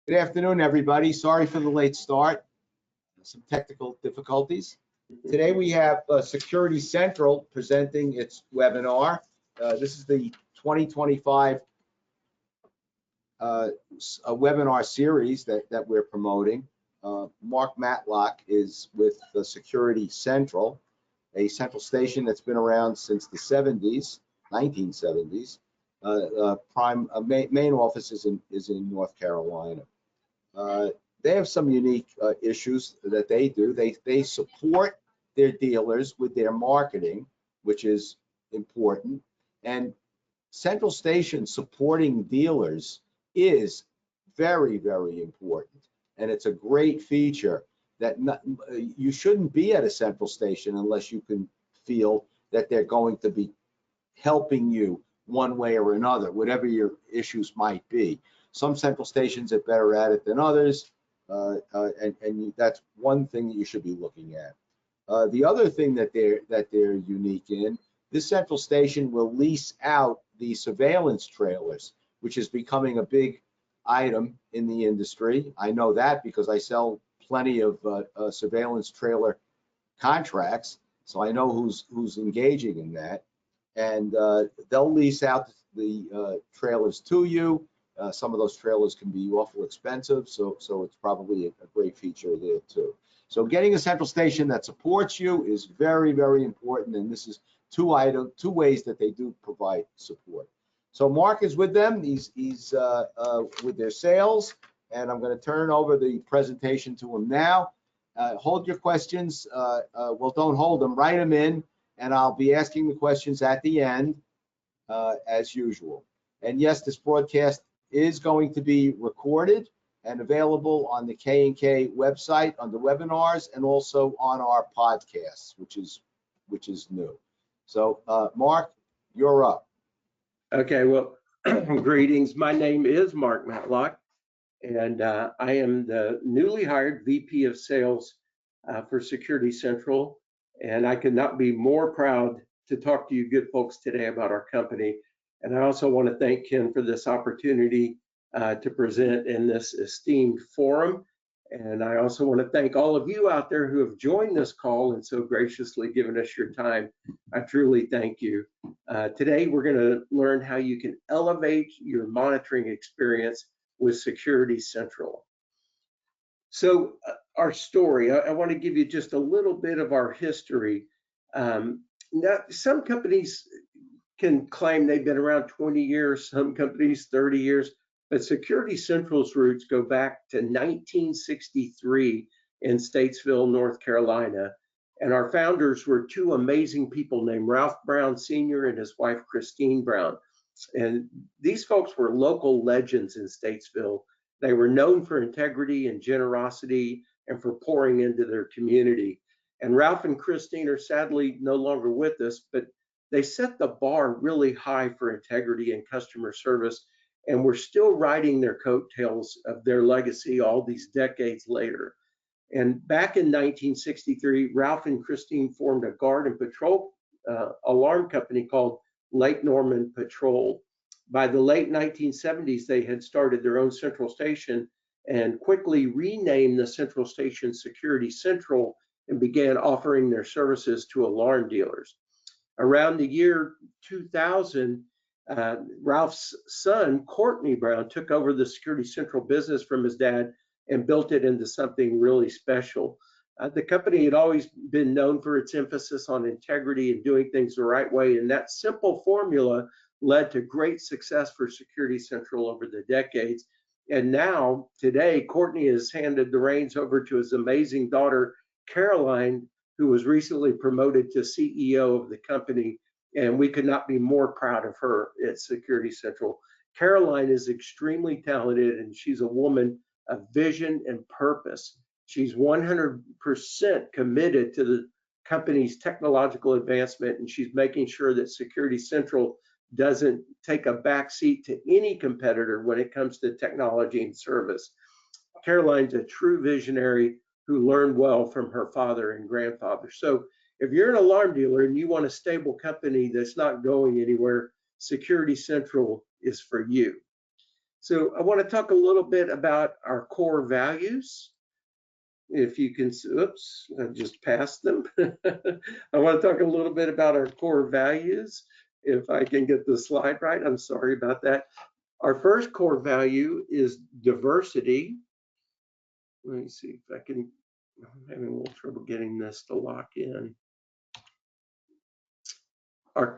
Good afternoon, everybody. Sorry for the late start. Some technical difficulties. Today we have Security Central presenting its webinar. This is the 2025 a webinar series that we're promoting. Mark Matlock is with the Security Central, a central station that's been around since the 70s, 1970s. Main office is in North Carolina. They have some unique issues that they do. They support their dealers with their marketing, which is important. And central station supporting dealers is very, very important. And it's a great feature that you shouldn't be at a central station unless you can feel that they're going to be helping you one way or another, whatever your issues might be. Some central stations are better at it than others, and that's one thing that you should be looking at. The other thing that they're unique in, this central station will lease out the surveillance trailers, which is becoming a big item in the industry. I know that because I sell plenty of surveillance trailer contracts, so I know who's engaging in that. And they'll lease out the trailers to you. Some of those trailers can be awful expensive, so it's probably a great feature there too. So getting a central station that supports you is very, very important, and this is two ways that they do provide support. So Mark is with them. He's with their sales, and I'm going to turn over the presentation to him now. Hold your questions. Well, don't hold them. Write them in, and I'll be asking the questions at the end, as usual. And yes, this broadcast is going to be recorded and available on the K&K website under webinars and also on our podcasts, which is new. So Mark, you're up. Okay, well, greetings. My name is Mark Matlock, and I am the newly hired VP of Sales for Security Central, and I could not be more proud to talk to you good folks today about our company. And I also want to thank Ken for this opportunity to present in this esteemed forum. And I also want to thank all of you out there who have joined this call and so graciously given us your time. I truly thank you. Today, we're going to learn how you can elevate your monitoring experience with Security Central. So our story, I want to give you just a little bit of our history. Now, some companies can claim they've been around 20 years, some companies 30 years, but Security Central's roots go back to 1963 in Statesville, North Carolina. And our founders were two amazing people named Ralph Brown Sr. and his wife, Christine Brown. And these folks were local legends in Statesville. They were known for integrity and generosity and for pouring into their community. And Ralph and Christine are sadly no longer with us, but they set the bar really high for integrity and customer service, and we're still riding their coattails of their legacy all these decades later. And back in 1963, Ralph and Christine formed a guard and patrol alarm company called Lake Norman Patrol. By the late 1970s, they had started their own central station and quickly renamed the central station Security Central and began offering their services to alarm dealers. Around the year 2000, Ralph's son, Courtney Brown, took over the Security Central business from his dad and built it into something really special. The company had always been known for its emphasis on integrity and doing things the right way, and that simple formula led to great success for Security Central over the decades. And now, today, Courtney has handed the reins over to his amazing daughter, Caroline, who was recently promoted to CEO of the company, and we could not be more proud of her at Security Central. Caroline is extremely talented, and she's a woman of vision and purpose. She's 100% committed to the company's technological advancement, and she's making sure that Security Central doesn't take a backseat to any competitor when it comes to technology and service. Caroline's a true visionary who learned well from her father and grandfather. So if you're an alarm dealer and you want a stable company that's not going anywhere, Security Central is for you. So I want to talk a little bit about our core values. If you can, oops, I just passed them. I want to talk a little bit about our core values. If I can get the slide right, I'm sorry about that. Our first core value is diversity. Let me see if I can, I'm having a little trouble getting this to lock in. I'm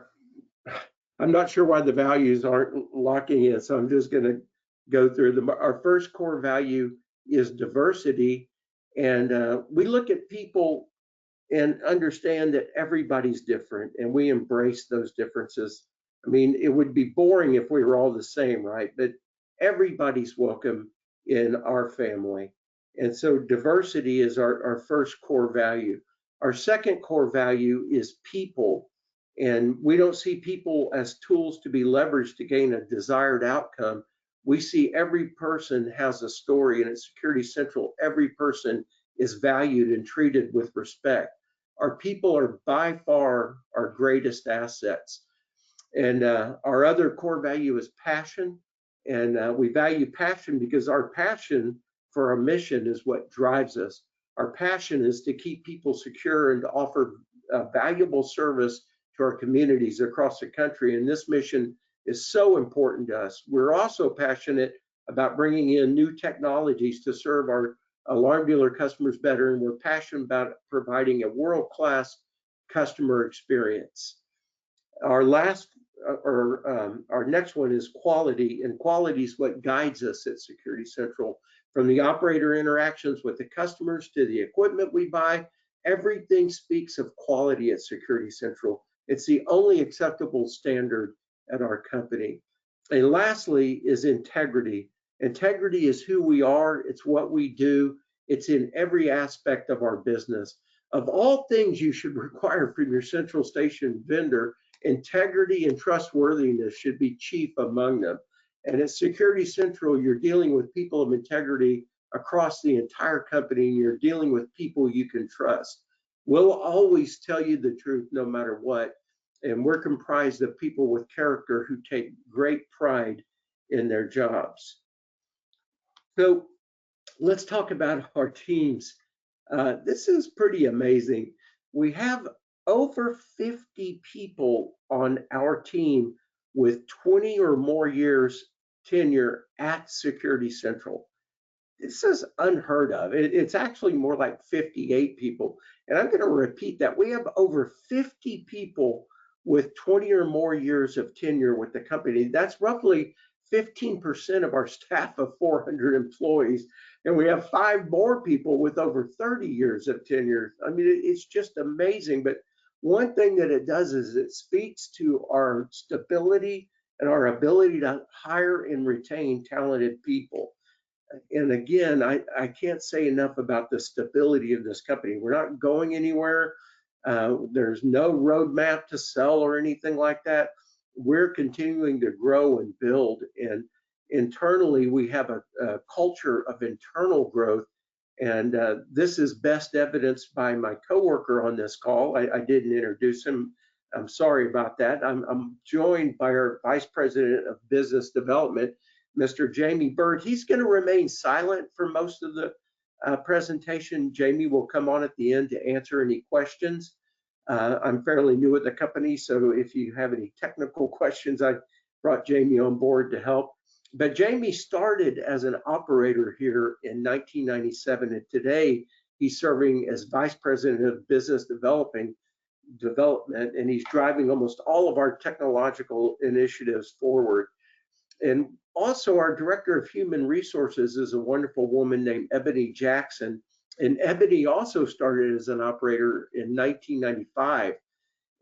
not sure why the values aren't locking in, so I'm just going to go through them. Our first core value is diversity, and we look at people and understand that everybody's different, and we embrace those differences. I mean, it would be boring if we were all the same, right? But everybody's welcome in our family. And so diversity is our first core value. Our second core value is people. And we don't see people as tools to be leveraged to gain a desired outcome. We see every person has a story, and at Security Central, every person is valued and treated with respect. Our people are by far our greatest assets. And our other core value is passion. And we value passion because our passion for our mission is what drives us. Our passion is to keep people secure and to offer valuable service to our communities across the country. And this mission is so important to us. We're also passionate about bringing in new technologies to serve our alarm dealer customers better, and we're passionate about providing a world-class customer experience. Our next one is quality, and quality is what guides us at Security Central. From the operator interactions with the customers to the equipment we buy, everything speaks of quality at Security Central. It's the only acceptable standard at our company. And lastly is integrity. Integrity is who we are, it's what we do, it's in every aspect of our business. Of all things you should require from your central station vendor, integrity and trustworthiness should be chief among them. And at Security Central, you're dealing with people of integrity across the entire company, and you're dealing with people you can trust. We'll always tell you the truth no matter what. And we're comprised of people with character who take great pride in their jobs. So let's talk about our teams. This is pretty amazing. We have over 50 people on our team with 20 or more years tenure at Security Central. This is unheard of. It's actually more like 58 people. And I'm going to repeat that. We have over 50 people with 20 or more years of tenure with the company. That's roughly 15% of our staff of 400 employees. And we have 5 more people with over 30 years of tenure. I mean, it's just amazing. But one thing that it does is it speaks to our stability and our ability to hire and retain talented people. And again, I can't say enough about the stability of this company. We're not going anywhere. There's no roadmap to sell or anything like that. We're continuing to grow and build. And internally, we have a culture of internal growth. And this is best evidenced by my coworker on this call. I didn't introduce him. I'm sorry about that. I'm joined by our Vice President of Business Development, Mr. Jamie Bird. He's going to remain silent for most of the presentation. Jamie will come on at the end to answer any questions. I'm fairly new at the company, so if you have any technical questions, I brought Jamie on board to help. But Jamie started as an operator here in 1997, and today he's serving as Vice President of Business Development, and he's driving almost all of our technological initiatives forward. And also our Director of Human Resources is a wonderful woman named Ebony Jackson. And Ebony also started as an operator in 1995.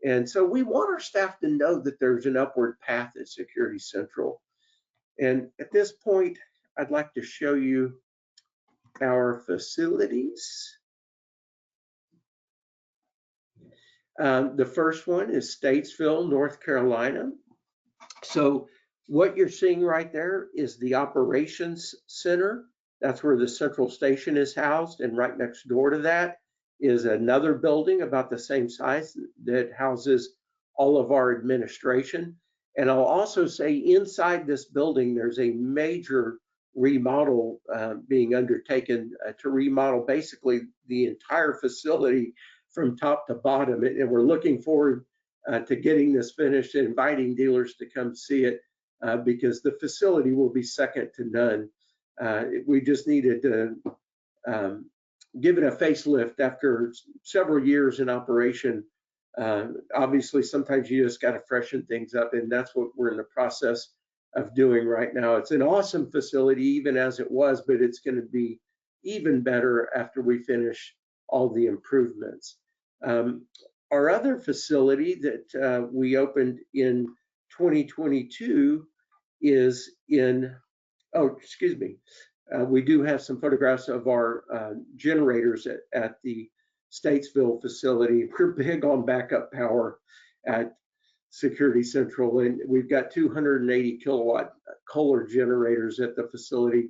And so we want our staff to know that there's an upward path at Security Central. And at this point, I'd like to show you our facilities. The first one is Statesville, North Carolina. So what you're seeing right there is the operations center. That's where the central station is housed. And right next door to that is another building about the same size that houses all of our administration. And I'll also say inside this building, there's a major remodel being undertaken to remodel basically the entire facility from top to bottom. And we're looking forward to getting this finished and inviting dealers to come see it because the facility will be second to none. We just needed to give it a facelift after several years in operation. Obviously, sometimes you just got to freshen things up, and that's what we're in the process of doing right now. It's an awesome facility, even as it was, but it's going to be even better after we finish all the improvements. Our other facility that we opened in 2022 is in, oh, excuse me. We do have some photographs of our generators at the Statesville facility. We're big on backup power at Security Central, and we've got 280 kilowatt Kohler generators at the facility.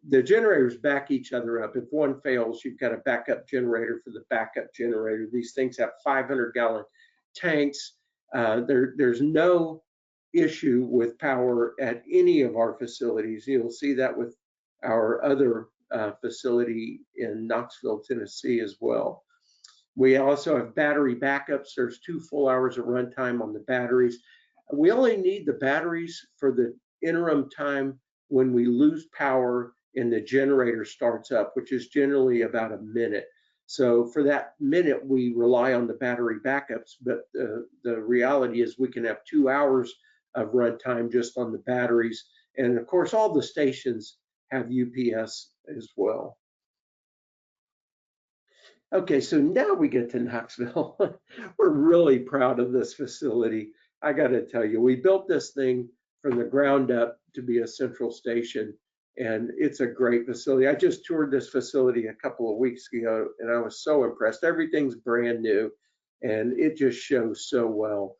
The generators back each other up. If one fails, you've got a backup generator for the backup generator. These things have 500-gallon tanks. There's no issue with power at any of our facilities. You'll see that with our other facility in Knoxville, Tennessee as well. We also have battery backups. There's 2 full hours of runtime on the batteries. We only need the batteries for the interim time when we lose power and the generator starts up, which is generally about a minute. So for that minute, we rely on the battery backups, but the reality is we can have 2 hours of runtime just on the batteries. And of course, all the stations have UPS as well. Okay, so now we get to Knoxville. We're really proud of this facility. I got to tell you, we built this thing from the ground up to be a central station, and it's a great facility. I just toured this facility a couple of weeks ago, and I was so impressed. Everything's brand new, and it just shows so well.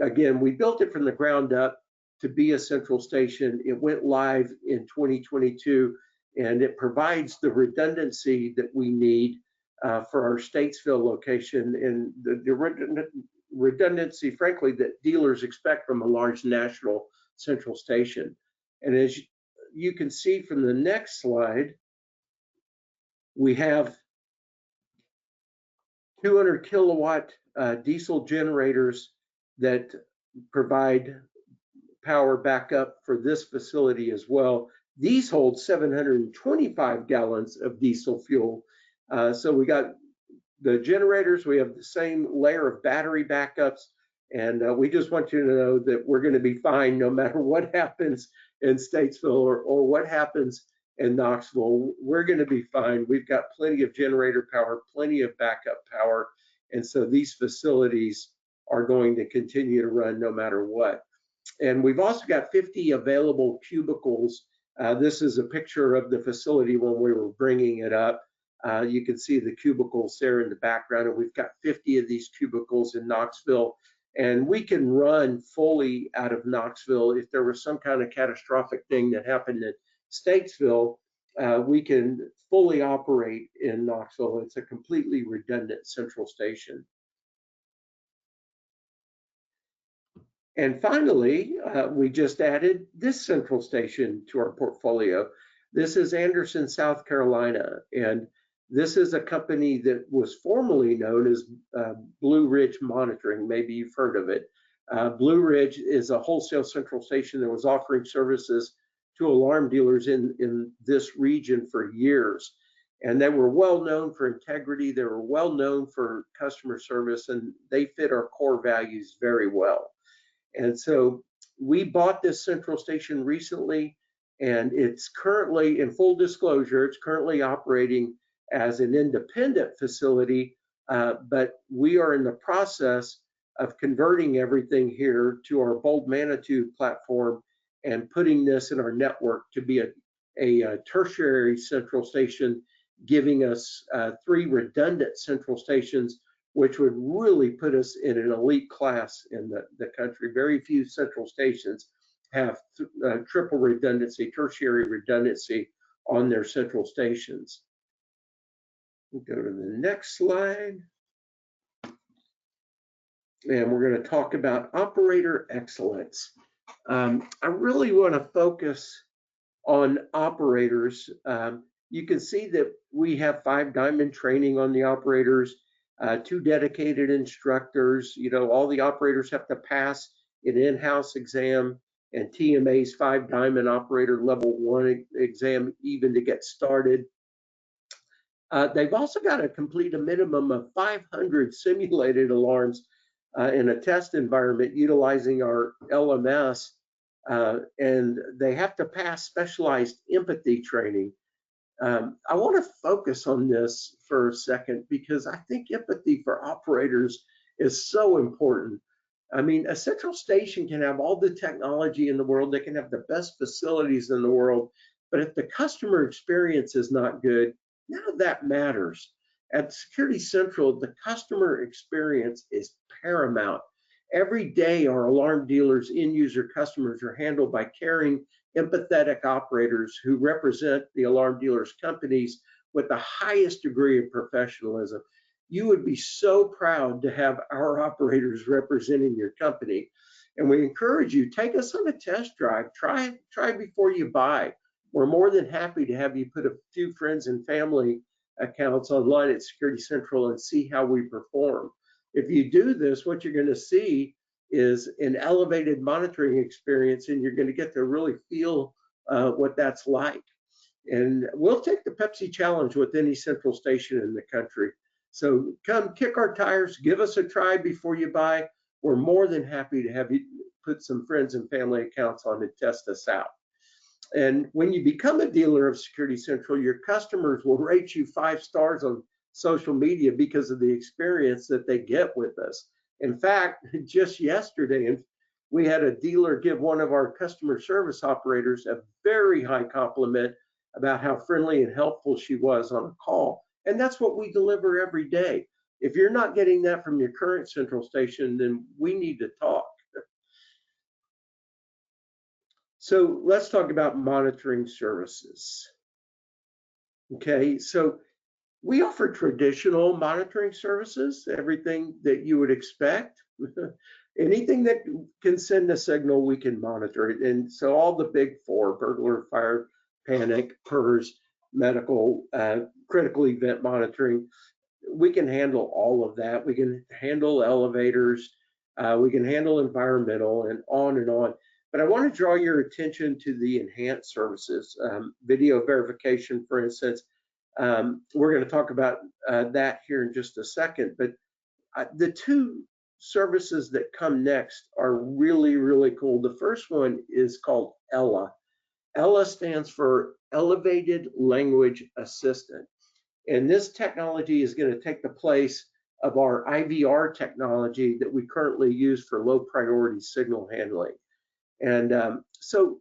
Again, we built it from the ground up to be a central station. It went live in 2022, and it provides the redundancy that we need for our Statesville location, and the redundancy, frankly, that dealers expect from a large national central station. And as you can see from the next slide, we have 200 kilowatt diesel generators that provide power backup for this facility as well. These hold 725 gallons of diesel fuel. So we got the generators, we have the same layer of battery backups, and we just want you to know that we're going to be fine no matter what happens in Statesville or what happens in Knoxville. We're going to be fine. We've got plenty of generator power, plenty of backup power, and so these facilities are going to continue to run no matter what. And we've also got 50 available cubicles. This is a picture of the facility when we were bringing it up. You can see the cubicles there in the background, and we've got 50 of these cubicles in Knoxville. And we can run fully out of Knoxville. If there was some kind of catastrophic thing that happened at Statesville, we can fully operate in Knoxville. It's a completely redundant central station. And finally, we just added this central station to our portfolio. This is Anderson, South Carolina, and this is a company that was formerly known as Blue Ridge Monitoring. Maybe you've heard of it. Blue Ridge is a wholesale central station that was offering services to alarm dealers in this region for years. And they were well known for integrity. They were well known for customer service, and they fit our core values very well. And so we bought this central station recently, and it's currently, in full disclosure, it's currently operating as an independent facility, but we are in the process of converting everything here to our Bold Manitou platform and putting this in our network to be a tertiary central station, giving us 3 redundant central stations, which would really put us in an elite class in the country. Very few central stations have triple redundancy, tertiary redundancy on their central stations. We'll go to the next slide. and we're going to talk about operator excellence. I really want to focus on operators. You can see that we have 5-diamond training on the operators, 2 dedicated instructors. You know, all the operators have to pass an in-house exam and TMA's 5-diamond operator level 1 exam even to get started. They've also got to complete a minimum of 500 simulated alarms in a test environment utilizing our LMS, and they have to pass specialized empathy training. I want to focus on this for a second because I think empathy for operators is so important. I mean, a central station can have all the technology in the world, they can have the best facilities in the world, but if the customer experience is not good, none of that matters. At Security Central, the customer experience is paramount. Every day, our alarm dealers, end user customers are handled by caring, empathetic operators who represent the alarm dealers' companies with the highest degree of professionalism. You would be so proud to have our operators representing your company. And we encourage you, take us on a test drive. Try before you buy. We're more than happy to have you put a few friends and family accounts online at Security Central and see how we perform. If you do this, what you're going to see is an elevated monitoring experience, and you're going to get to really feel what that's like. And we'll take the Pepsi challenge with any central station in the country. So come kick our tires, give us a try before you buy. We're more than happy to have you put some friends and family accounts on to test us out. And when you become a dealer of Security Central, your customers will rate you 5 stars on social media because of the experience that they get with us. In fact, just yesterday, we had a dealer give one of our customer service operators a very high compliment about how friendly and helpful she was on a call. And that's what we deliver every day. If you're not getting that from your current central station, then we need to talk. So let's talk about monitoring services. Okay, so we offer traditional monitoring services, everything that you would expect. Anything that can send a signal, we can monitor it. And so all the big 4, burglar, fire, panic, PERS, medical, critical event monitoring, we can handle all of that. We can handle elevators, we can handle environmental, and on and on. But I want to draw your attention to the enhanced services, video verification, for instance. We're going to talk about that here in just a second, but the 2 services that come next are really, really cool. The first one is called ELA. ELA stands for Elevated Language Assistant. And this technology is going to take the place of our IVR technology that we currently use for low priority signal handling. And so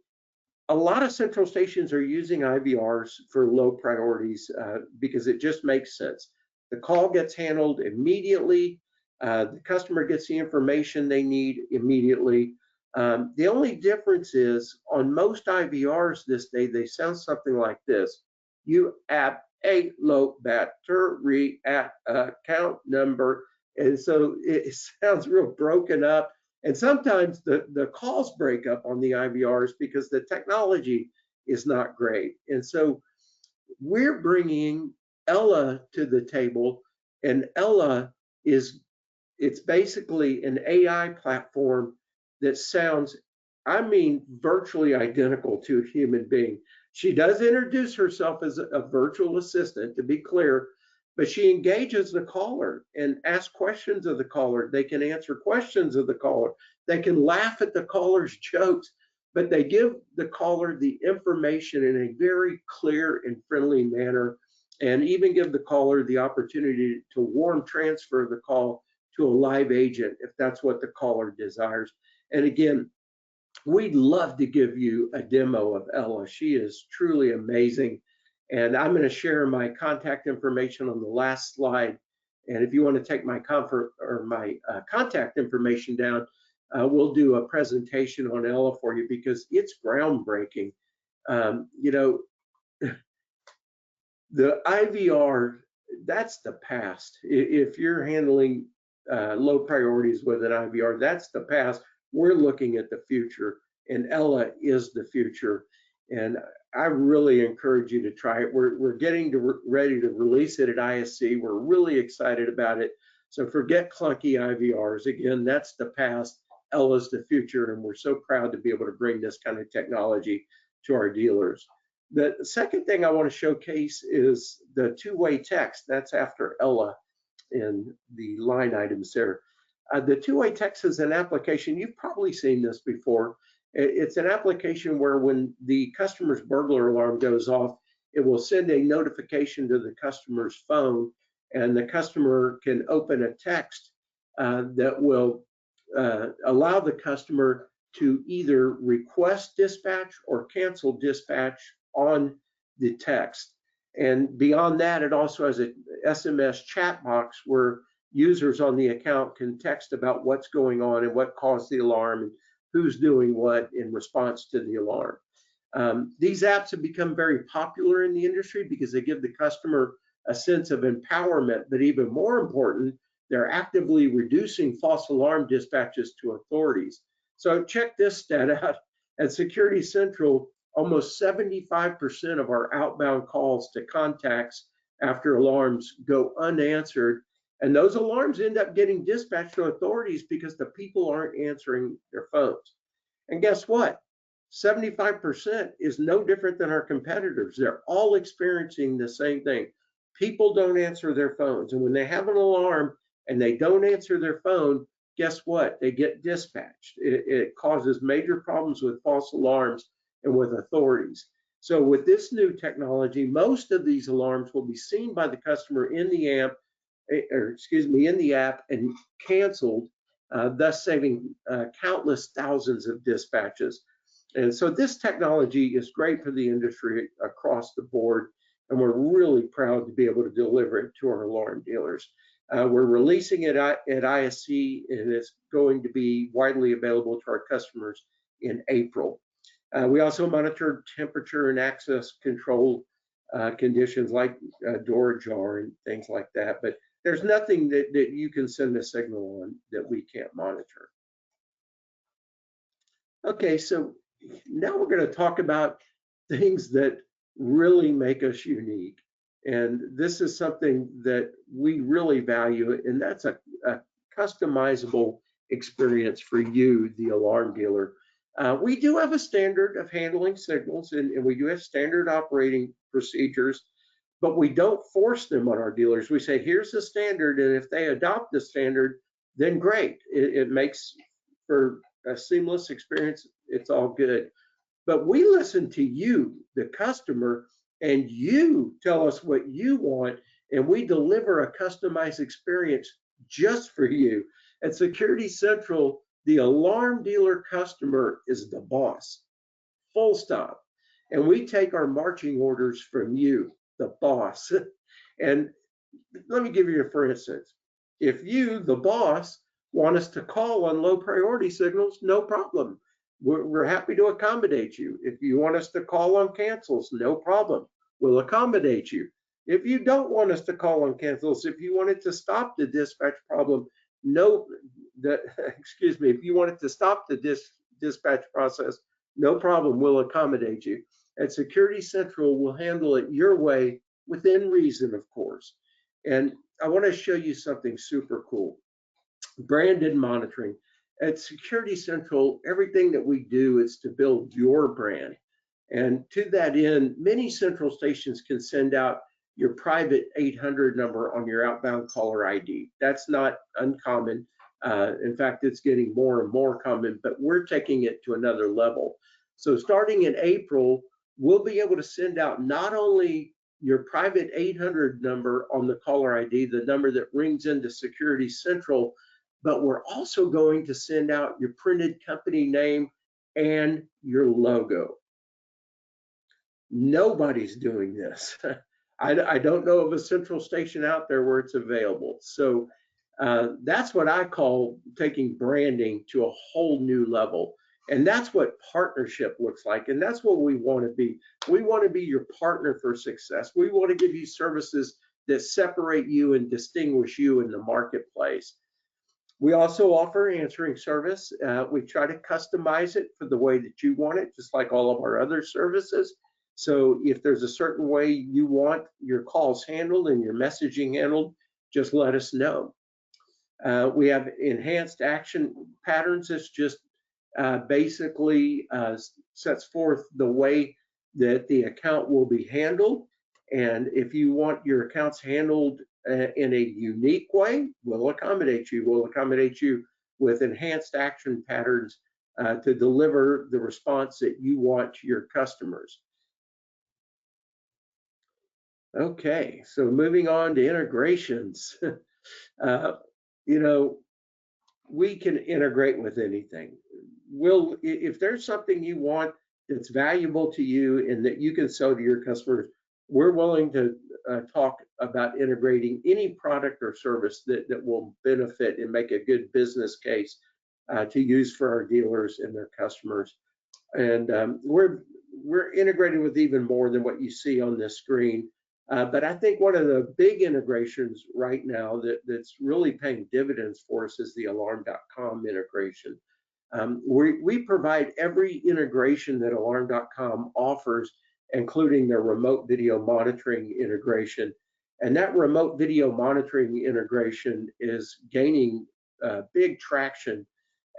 a lot of central stations are using IVRs for low priorities because it just makes sense. The call gets handled immediately. The customer gets the information they need immediately. The only difference is on most IVRs this day, they sound something like this. You have a low battery at account number. And so it sounds real broken up. And sometimes the calls break up on the IVRs because the technology is not great. And so we're bringing Ella to the table, and Ella it's basically an AI platform that sounds, I mean, virtually identical to a human being. She does introduce herself as a virtual assistant, to be clear, but she engages the caller and asks questions of the caller. They can answer questions of the caller. They can laugh at the caller's jokes, but they give the caller the information in a very clear and friendly manner, and even give the caller the opportunity to warm transfer the call to a live agent if that's what the caller desires. And again, we'd love to give you a demo of Ella. She is truly amazing. And I'm going to share my contact information on the last slide. And if you want to take my contact information down, we'll do a presentation on Ella for you because it's groundbreaking. You know, the IVR, that's the past. If you're handling low priorities with an IVR. That's the past. We're looking at the future, and Ella is the future. And I really encourage you to try it. We're getting ready to release it at ISC. We're really excited about it. So forget clunky IVRs. Again, that's the past. Ella's the future, and we're so proud to be able to bring this kind of technology to our dealers. The second thing I want to showcase is the two-way text. That's after Ella in the line items there. The two-way text is an application. You've probably seen this before. It's an application where when the customer's burglar alarm goes off, it will send a notification to the customer's phone, and the customer can open a text that will allow the customer to either request dispatch or cancel dispatch on the text. And beyond that, it also has an SMS chat box where users on the account can text about what's going on and what caused the alarm and who's doing what in response to the alarm. These apps have become very popular in the industry because they give the customer a sense of empowerment, but even more important, they're actively reducing false alarm dispatches to authorities. So check this stat out. At Security Central, almost 75% of our outbound calls to contacts after alarms go unanswered. And those alarms end up getting dispatched to authorities because the people aren't answering their phones. And guess what? 75% is no different than our competitors. They're all experiencing the same thing. People don't answer their phones. And when they have an alarm and they don't answer their phone, guess what? They get dispatched. It causes major problems with false alarms and with authorities. So with this new technology, most of these alarms will be seen by the customer in the app, in the app and canceled, thus saving countless thousands of dispatches. And so this technology is great for the industry across the board, and we're really proud to be able to deliver it to our alarm dealers. We're releasing it at ISC, and it's going to be widely available to our customers in April. We also monitor temperature and access control conditions like door ajar and things like that, but there's nothing that you can send a signal on that we can't monitor. Okay, so now we're going to talk about things that really make us unique. And this is something that we really value, and that's a customizable experience for you, the alarm dealer. We do have a standard of handling signals, and we do have standard operating procedures, but we don't force them on our dealers. We say, here's the standard, and if they adopt the standard, then great. It makes for a seamless experience. It's all good. But we listen to you, the customer, and you tell us what you want, and we deliver a customized experience just for you. At Security Central, the alarm dealer customer is the boss, full stop. And we take our marching orders from you, the boss. And let me give you a for instance. If you, the boss, want us to call on low priority signals, no problem. We're happy to accommodate you. If you want us to call on cancels, no problem. We'll accommodate you. If you don't want us to call on cancels, if you wanted to stop the dispatch problem, if you wanted to stop the dispatch process, no problem, we'll accommodate you. At Security Central, we'll handle it your way within reason, of course. And I want to show you something super cool. Branded monitoring. At Security Central, everything that we do is to build your brand. And to that end, many central stations can send out your private 800 number on your outbound caller ID. That's not uncommon. In fact, it's getting more and more common, but we're taking it to another level. So starting in April, we'll be able to send out not only your private 800 number on the caller ID, the number that rings into Security Central, but we're also going to send out your printed company name and your logo. Nobody's doing this. I don't know of a central station out there where it's available. So that's what I call taking branding to a whole new level. And that's what partnership looks like. And that's what we want to be. We want to be your partner for success. We want to give you services that separate you and distinguish you in the marketplace. We also offer answering service. We try to customize it for the way that you want it, just like all of our other services. So if there's a certain way you want your calls handled and your messaging handled, just let us know. We have enhanced action patterns. This just basically sets forth the way that the account will be handled. And if you want your accounts handled in a unique way, we'll accommodate you. We'll accommodate you with enhanced action patterns to deliver the response that you want to your customers. Okay, so moving on to integrations. You know, we can integrate with anything. If there's something you want that's valuable to you and that you can sell to your customers, we're willing to talk about integrating any product or service that will benefit and make a good business case to use for our dealers and their customers. And we're integrating with even more than what you see on this screen. But I think one of the big integrations right now that's really paying dividends for us is the Alarm.com integration. We provide every integration that Alarm.com offers, including their remote video monitoring integration. And that remote video monitoring integration is gaining big traction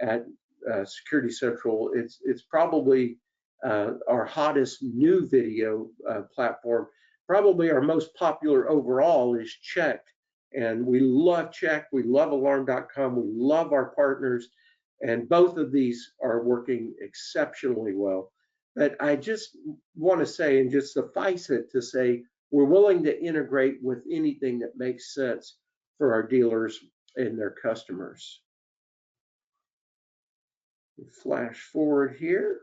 at Security Central. It's probably our hottest new video platform. Probably our most popular overall is Checked, and we love Checked. We love Alarm.com. We love our partners, and both of these are working exceptionally well. But I just want to say, and just suffice it to say, we're willing to integrate with anything that makes sense for our dealers and their customers. Flash forward here.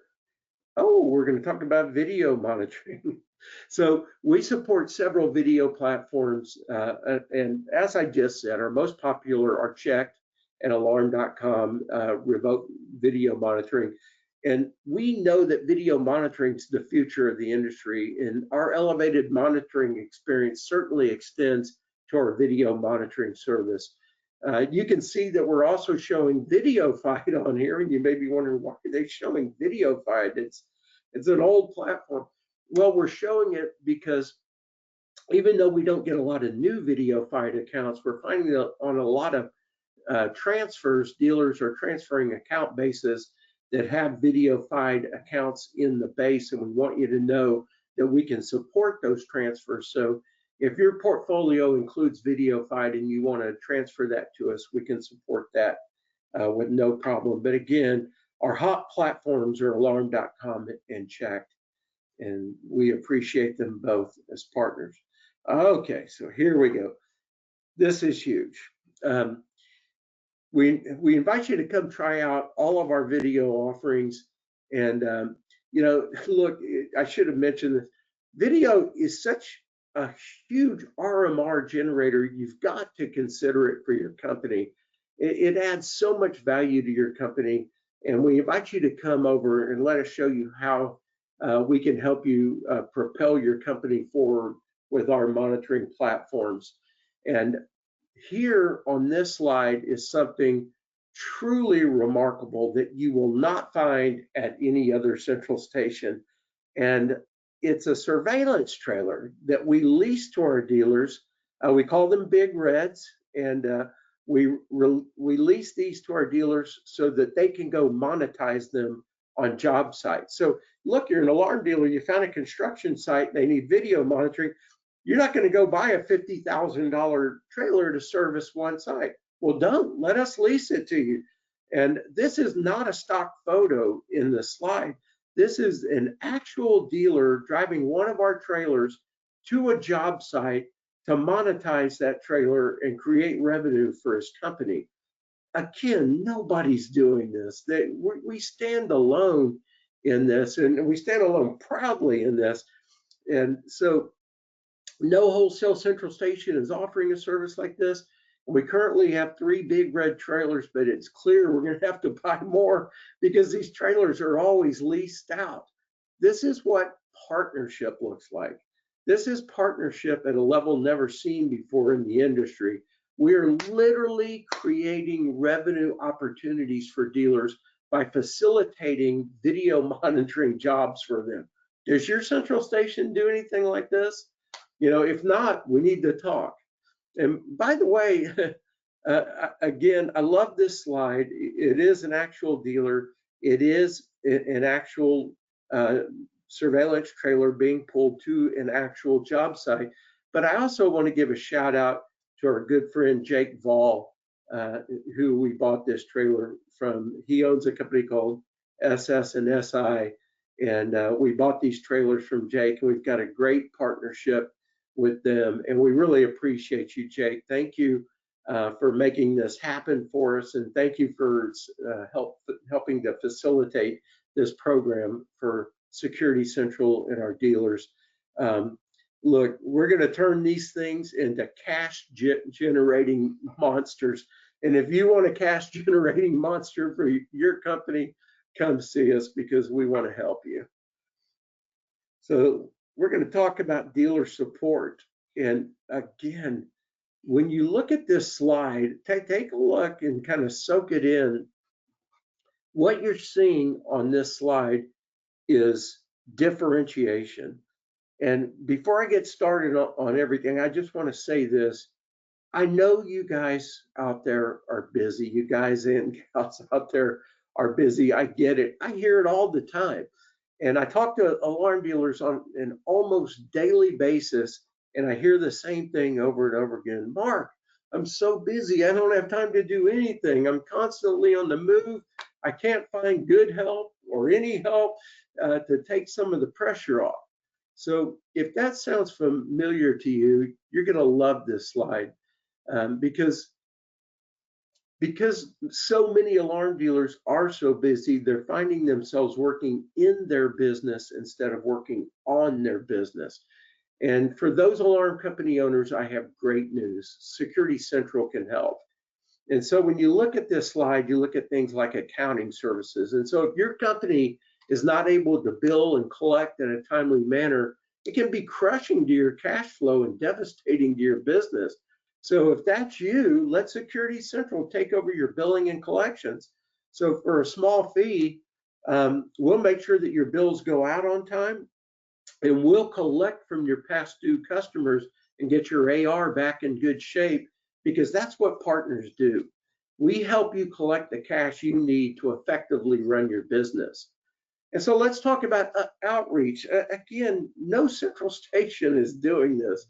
Oh, we're going to talk about video monitoring. So we support several video platforms, and as I just said, our most popular are Checked and Alarm.com remote video monitoring. And we know that video monitoring is the future of the industry, and our elevated monitoring experience certainly extends to our video monitoring service. You can see that we're also showing VideoFide on here, and you may be wondering, why are they showing VideoFide? It's an old platform. Well, we're showing it because even though we don't get a lot of new VideoFide accounts, we're finding that on a lot of transfers, dealers are transferring account bases that have VideoFide accounts in the base, and we want you to know that we can support those transfers. So if your portfolio includes VideoFide and you want to transfer that to us, we can support that with no problem. But again, our hot platforms are Alarm.com and Checked, and we appreciate them both as partners. Okay, so here we go. This is huge. We invite you to come try out all of our video offerings. And, you know, look, I should have mentioned this. Video is such a huge RMR generator. You've got to consider it for your company. It adds so much value to your company. And we invite you to come over and let us show you how we can help you propel your company forward with our monitoring platforms. And here on this slide is something truly remarkable that you will not find at any other central station. And it's a surveillance trailer that we lease to our dealers. We call them Big Reds, and we lease these to our dealers so that they can go monetize them on job sites. So look, you're an alarm dealer, you found a construction site, they need video monitoring. You're not going to go buy a $50,000 trailer to service one site. Well, don't. Let us lease it to you. And this is not a stock photo in the slide. This is an actual dealer driving one of our trailers to a job site to monetize that trailer and create revenue for his company. Again, nobody's doing this. We stand alone in this, and we stand alone proudly in this. And so no wholesale central station is offering a service like this. We currently have 3 Big Red trailers, but it's clear we're going to have to buy more because these trailers are always leased out. This is what partnership looks like. This is partnership at a level never seen before in the industry. We're literally creating revenue opportunities for dealers by facilitating video monitoring jobs for them. Does your central station do anything like this? If not, we need to talk. And by the way, again, I love this slide. It is an actual dealer. It is an actual surveillance trailer being pulled to an actual job site. But I also want to give a shout out to our good friend Jake Vall, who we bought this trailer from. He owns a company called SS and SI, and we bought these trailers from Jake, and we've got a great partnership with them, and we really appreciate you, Jake. Thank you for making this happen for us, and thank you for helping to facilitate this program for Security Central and our dealers. Look, we're going to turn these things into cash generating monsters. And if you want a cash generating monster for your company, come see us, because we want to help you. So we're going to talk about dealer support. And again, when you look at this slide, take a look and kind of soak it in. What you're seeing on this slide is differentiation. And before I get started on everything, I just want to say this. I know you guys out there are busy. You guys and gals out there are busy. I get it. I hear it all the time. And I talk to alarm dealers on an almost daily basis, and I hear the same thing over and over again. Mark, I'm so busy. I don't have time to do anything. I'm constantly on the move. I can't find good help or any help to take some of the pressure off. So if that sounds familiar to you, you're going to love this slide, because so many alarm dealers are so busy, they're finding themselves working in their business instead of working on their business. And for those alarm company owners, I have great news. Security Central can help. And so when you look at this slide, you look at things like accounting services. And so if your company is not able to bill and collect in a timely manner, it can be crushing to your cash flow and devastating to your business. So if that's you, let Security Central take over your billing and collections. So for a small fee, we'll make sure that your bills go out on time, and we'll collect from your past due customers and get your AR back in good shape, because that's what partners do. We help you collect the cash you need to effectively run your business. And so let's talk about outreach. Again, no central station is doing this.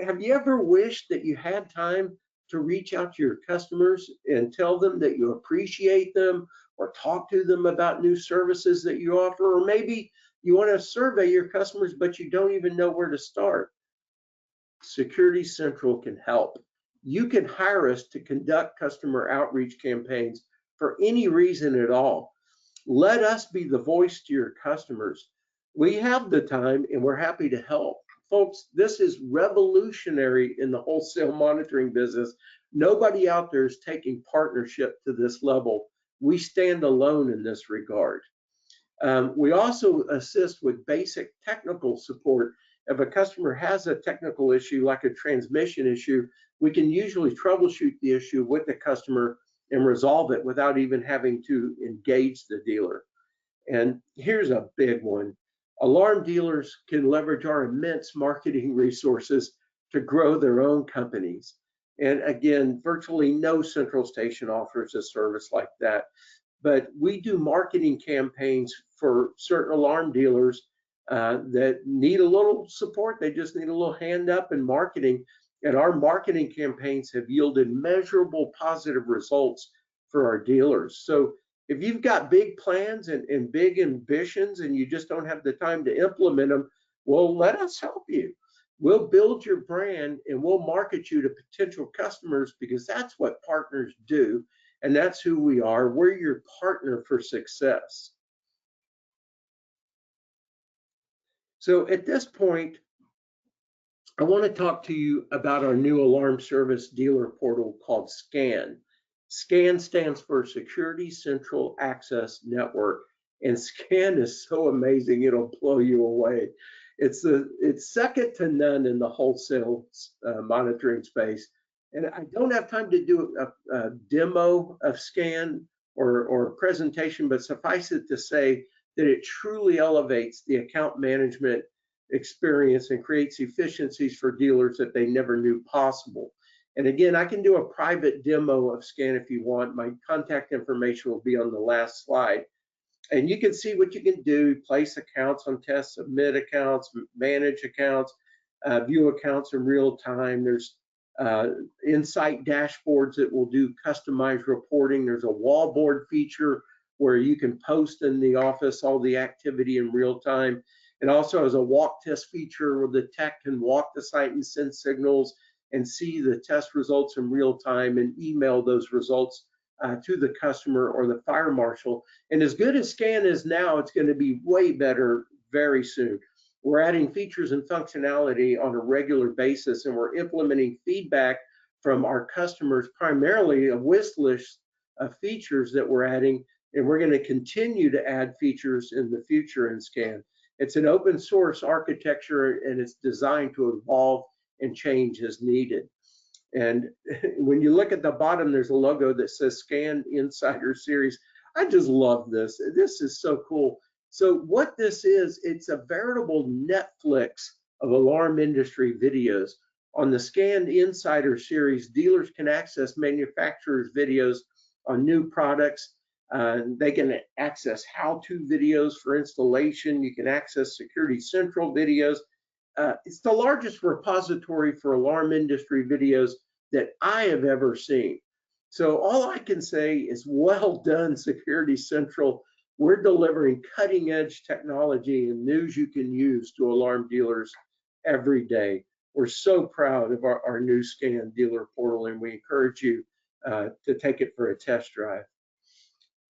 Have you ever wished that you had time to reach out to your customers and tell them that you appreciate them, or talk to them about new services that you offer? Or maybe you want to survey your customers, but you don't even know where to start. Security Central can help. You can hire us to conduct customer outreach campaigns for any reason at all. Let us be the voice to your customers. We have the time, and we're happy to help. Folks, this is revolutionary in the wholesale monitoring business. Nobody out there is taking partnership to this level. We stand alone in this regard. We also assist with basic technical support. If a customer has a technical issue, like a transmission issue, we can usually troubleshoot the issue with the customer and resolve it without even having to engage the dealer. And here's a big one. Alarm dealers can leverage our immense marketing resources to grow their own companies. And again, virtually no central station offers a service like that. But we do marketing campaigns for certain alarm dealers that need a little support. They just need a little hand up in marketing. And our marketing campaigns have yielded measurable positive results for our dealers. So if you've got big plans and big ambitions and you just don't have the time to implement them, well, let us help you. We'll build your brand and we'll market you to potential customers, because that's what partners do. And that's who we are. We're your partner for success. So at this point, I want to talk to you about our new alarm service dealer portal called SCAN. SCAN stands for Security Central Access Network. And SCAN is so amazing, it'll blow you away. It's second to none in the wholesale monitoring space. And I don't have time to do a demo of Scan or a presentation, but suffice it to say that it truly elevates the account management experience and creates efficiencies for dealers that they never knew possible. And again, I can do a private demo of Scan if you want. My contact information will be on the last slide. And you can see what you can do: place accounts on test, submit accounts, manage accounts, view accounts in real time. There's insight dashboards that will do customized reporting. There's a wallboard feature where you can post in the office all the activity in real time. It also has a walk test feature where the tech can walk the site and send signals and see the test results in real time and email those results to the customer or the fire marshal. And as good as Scan is now, it's going to be way better very soon. We're adding features and functionality on a regular basis, and we're implementing feedback from our customers, primarily a wish list of features that we're adding, and we're going to continue to add features in the future in Scan. It's an open source architecture, and it's designed to evolve and change as needed. And when you look at the bottom, there's a logo that says Scan Insider Series. I just love this. This is so cool. So what this is, it's a veritable Netflix of alarm industry videos. On the Scan Insider Series, dealers can access manufacturers' videos on new products. They can access how-to videos for installation. You can access Security Central videos. It's the largest repository for alarm industry videos that I have ever seen. So all I can say is, well done, Security Central. We're delivering cutting edge technology and news you can use to alarm dealers every day. We're so proud of our new Scan dealer portal, and we encourage you to take it for a test drive.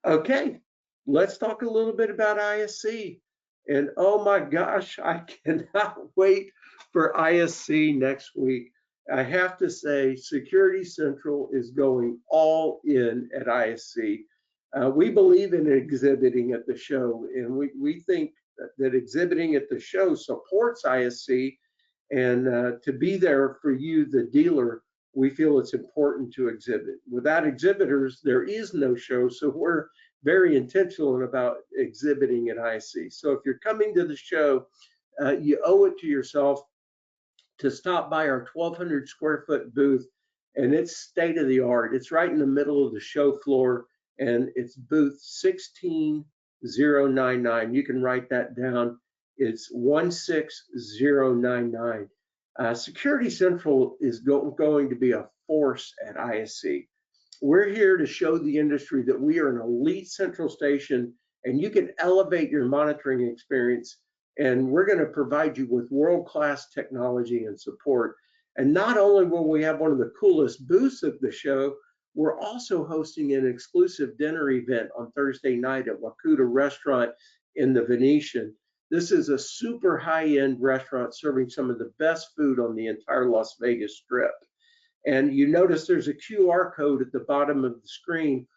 Okay, let's talk a little bit about ISC. And oh my gosh, I cannot wait for ISC next week. I have to say, Security Central is going all in at ISC. We believe in exhibiting at the show, and we think that exhibiting at the show supports ISC. And to be there for you, the dealer, we feel it's important to exhibit. Without exhibitors, there is no show, so we're very intentional about exhibiting at ISC. So if you're coming to the show, you owe it to yourself to stop by our 1,200 square foot booth, and it's state of the art. It's right in the middle of the show floor, and it's booth 16099. You can write that down. It's 16099. Security Central is going to be a force at ISC. We're here to show the industry that we are an elite central station, and you can elevate your monitoring experience. And we're going to provide you with world-class technology and support. And not only will we have one of the coolest booths at the show, we're also hosting an exclusive dinner event on Thursday night at Wakuta Restaurant in the Venetian. This is a super high-end restaurant serving some of the best food on the entire Las Vegas Strip. And you notice there's a QR code at the bottom of the screen.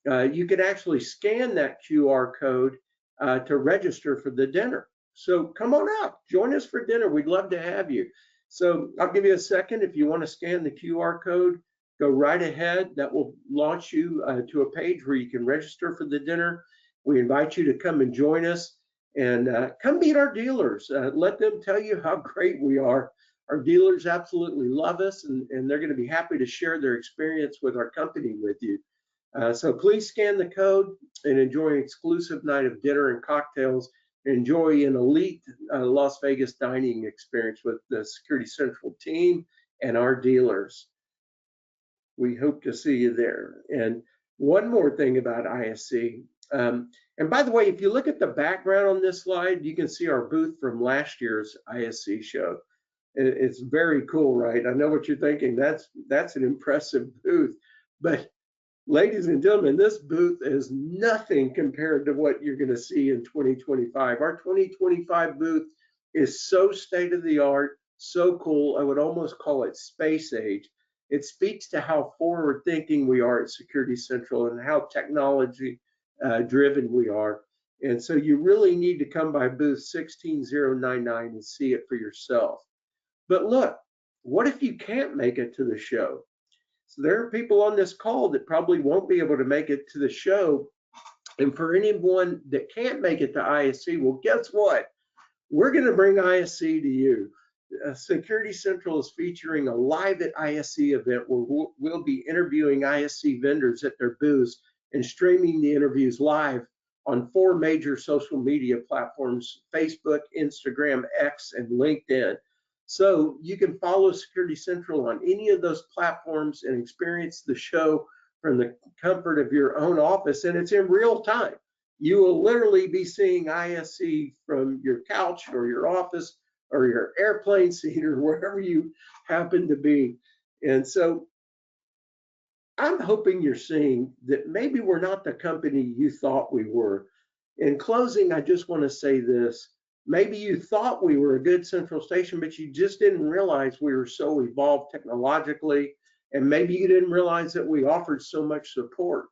You can actually scan that QR code to register for the dinner. So come on out, join us for dinner. We'd love to have you. So I'll give you a second. If you want to scan the QR code, go right ahead. That will launch you to a page where you can register for the dinner. We invite you to come and join us, and come meet our dealers. Let them tell you how great we are. Our dealers absolutely love us, and they're going to be happy to share their experience with our company with you. So please scan the code and enjoy an exclusive night of dinner and cocktails. Enjoy an elite Las Vegas dining experience with the Security Central team and our dealers. We hope to see you there. And one more thing about ISC. And by the way, if you look at the background on this slide, you can see our booth from last year's ISC show. It's very cool, right? I know what you're thinking. That's an impressive booth. But ladies and gentlemen, this booth is nothing compared to what you're going to see in 2025. Our 2025 booth is so state of the art, so cool. I would almost call it space age. It speaks to how forward thinking we are at Security Central and how technology driven we are. And so you really need to come by booth 16099 and see it for yourself. But look, what if you can't make it to the show? So there are people on this call that probably won't be able to make it to the show. And for anyone that can't make it to ISC, well, guess what? We're going to bring ISC to you. Security Central is featuring a live at ISC event where we'll be interviewing ISC vendors at their booths and streaming the interviews live on 4 major social media platforms: Facebook, Instagram, X, and LinkedIn. So you can follow Security Central on any of those platforms and experience the show from the comfort of your own office, and it's in real time. You will literally be seeing ISC from your couch or your office or your airplane seat or wherever you happen to be. And so I'm hoping you're seeing that maybe we're not the company you thought we were. In closing, I just want to say this. Maybe you thought we were a good central station, but you just didn't realize we were so evolved technologically. And maybe you didn't realize that we offered so much support.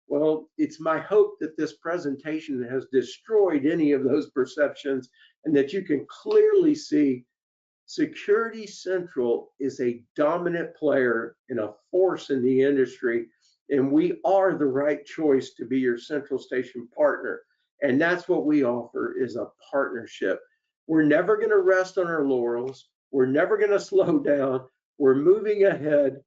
Well, it's my hope that this presentation has destroyed any of those perceptions and that you can clearly see Security Central is a dominant player and a force in the industry, and we are the right choice to be your central station partner. And that's what we offer, is a partnership. We're never going to rest on our laurels. We're never going to slow down. We're moving ahead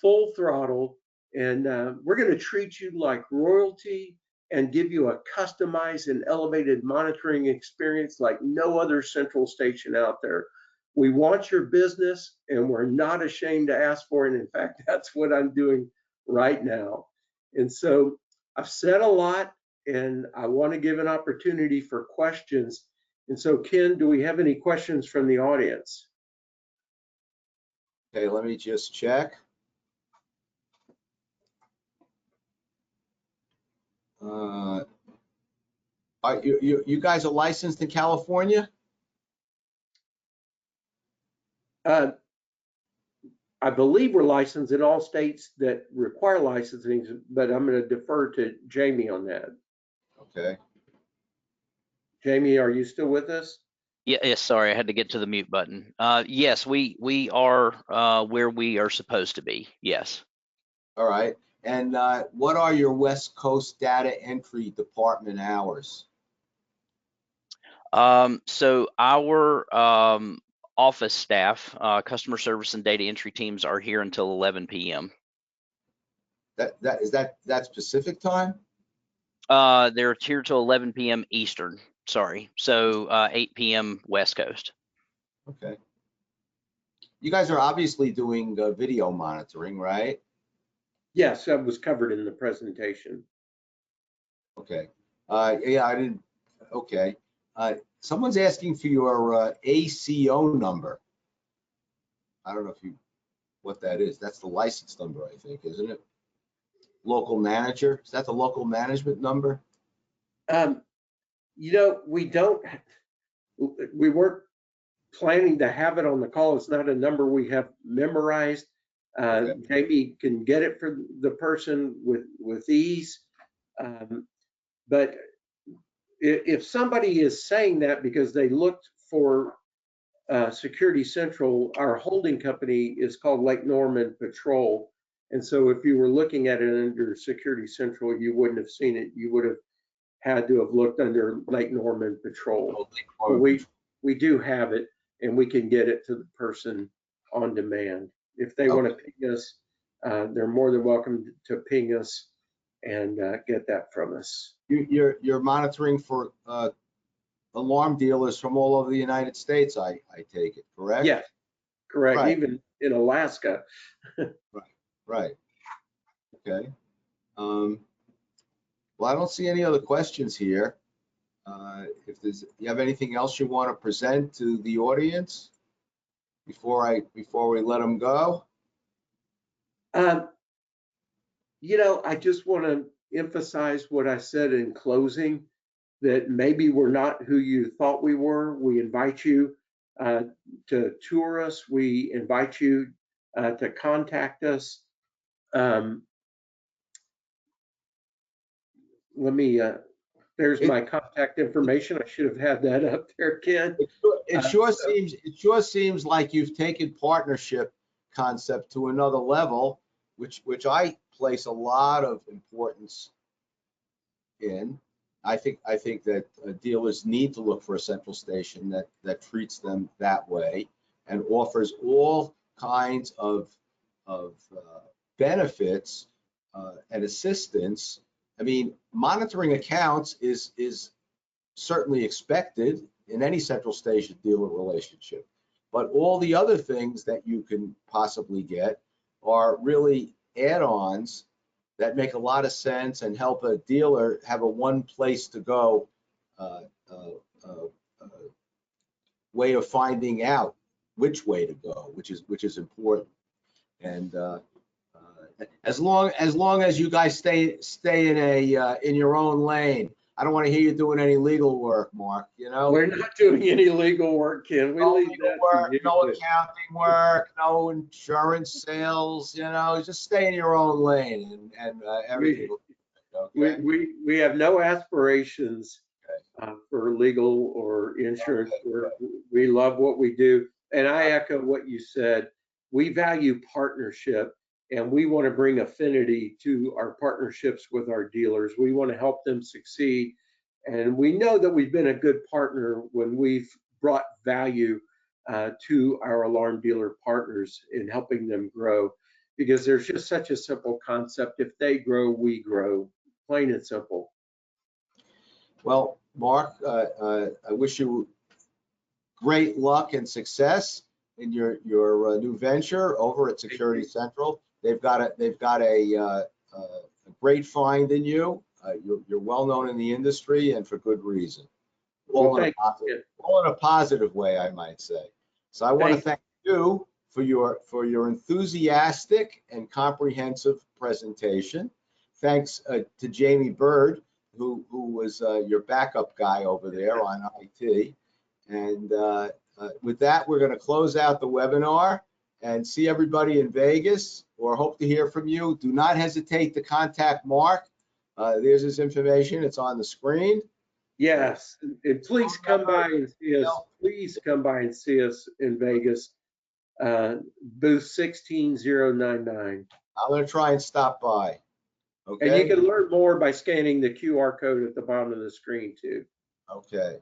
full throttle, and we're going to treat you like royalty and give you a customized and elevated monitoring experience like no other central station out there. We want your business, and we're not ashamed to ask for it. In fact, that's what I'm doing right now. And so I've said a lot, and I want to give an opportunity for questions. And so, Ken, do we have any questions from the audience? Okay, let me just check. You guys are licensed in California? I believe we're licensed in all states that require licensing, but I'm going to defer to Jamie on that. Okay. Jamie, are you still with us? Yes, sorry, I had to get to the mute button. Yes, we are where we are supposed to be. Yes. All right. And what are your West Coast data entry department hours? So our office staff, customer service and data entry teams are here until 11 p.m. That's Pacific time? They're here till 11 p.m. Eastern. Sorry, so 8 p.m. West Coast. Okay. You guys are obviously doing video monitoring, right? Yes, that was covered in the presentation. Okay. Yeah, I didn't. Okay. Someone's asking for your ACO number. I don't know what that is. That's the license number, I think, isn't it? Local manager. Is that the local management number? You know, we weren't planning to have it on the call. It's not a number we have memorized. Okay. Jamie can get it for the person with ease. But if somebody is saying that because they looked for Security Central, our holding company is called Lake Norman Patrol. And so if you were looking at it under Security Central, you wouldn't have seen it. You would have had to have looked under Lake Norman Patrol. But we do have it, and we can get it to the person on demand. If they want to ping us, they're more than welcome to ping us and get that from us. You're monitoring for alarm dealers from all over the United States, I take it, correct? Yes, correct. Right. Even in Alaska. Right. Okay. Well, I don't see any other questions here. If you have anything else you want to present to the audience before we let them go? You know, I just want to emphasize what I said in closing, that maybe we're not who you thought we were. We invite you to tour us. We invite you to contact us. There's my contact information. I should have had that up there, Ken. It sure seems like you've taken partnership concept to another level which I place a lot of importance in. I think that dealers need to look for a central station that treats them that way and offers all kinds of benefits and assistance. I mean, monitoring accounts is certainly expected in any central station dealer relationship, but all the other things that you can possibly get are really add-ons that make a lot of sense and help a dealer have a one place to go way of finding out which way to go, which is important. And as long as you guys stay in your own lane. I don't want to hear you doing any legal work, Mark. You know, We're not doing any legal work, Ken. We no leave legal that to work, you. no accounting work, no insurance sales. You know, just stay in your own lane and everything will be okay. We have no aspirations for legal or insurance work. We love what we do. And I echo what you said. We value partnership, and we want to bring affinity to our partnerships with our dealers. We want to help them succeed. And we know that we've been a good partner when we've brought value to our alarm dealer partners in helping them grow, because there's just such a simple concept. If they grow, we grow, plain and simple. Well, Mark, I wish you great luck and success in your new venture over at Security Central. They've got a great find in you. You're well known in the industry, and for good reason. All in a positive way, I might say. So I want to thank you for your enthusiastic and comprehensive presentation. Thanks to Jamie Bird, who was your backup guy over there on IT. And with that, we're going to close out the webinar and see everybody in Vegas, or hope to hear from you. Do not hesitate to contact Mark. There's his information. It's on the screen. Yes, and please come by and see us. Please come by and see us in Vegas, booth 16099. I'm going to try and stop by. Okay. And you can learn more by scanning the QR code at the bottom of the screen too. Okay.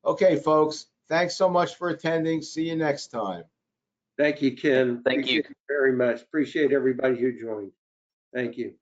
Okay, folks. Thanks so much for attending. See you next time. Thank you, Ken. Thank you very much. Appreciate everybody who joined. Thank you.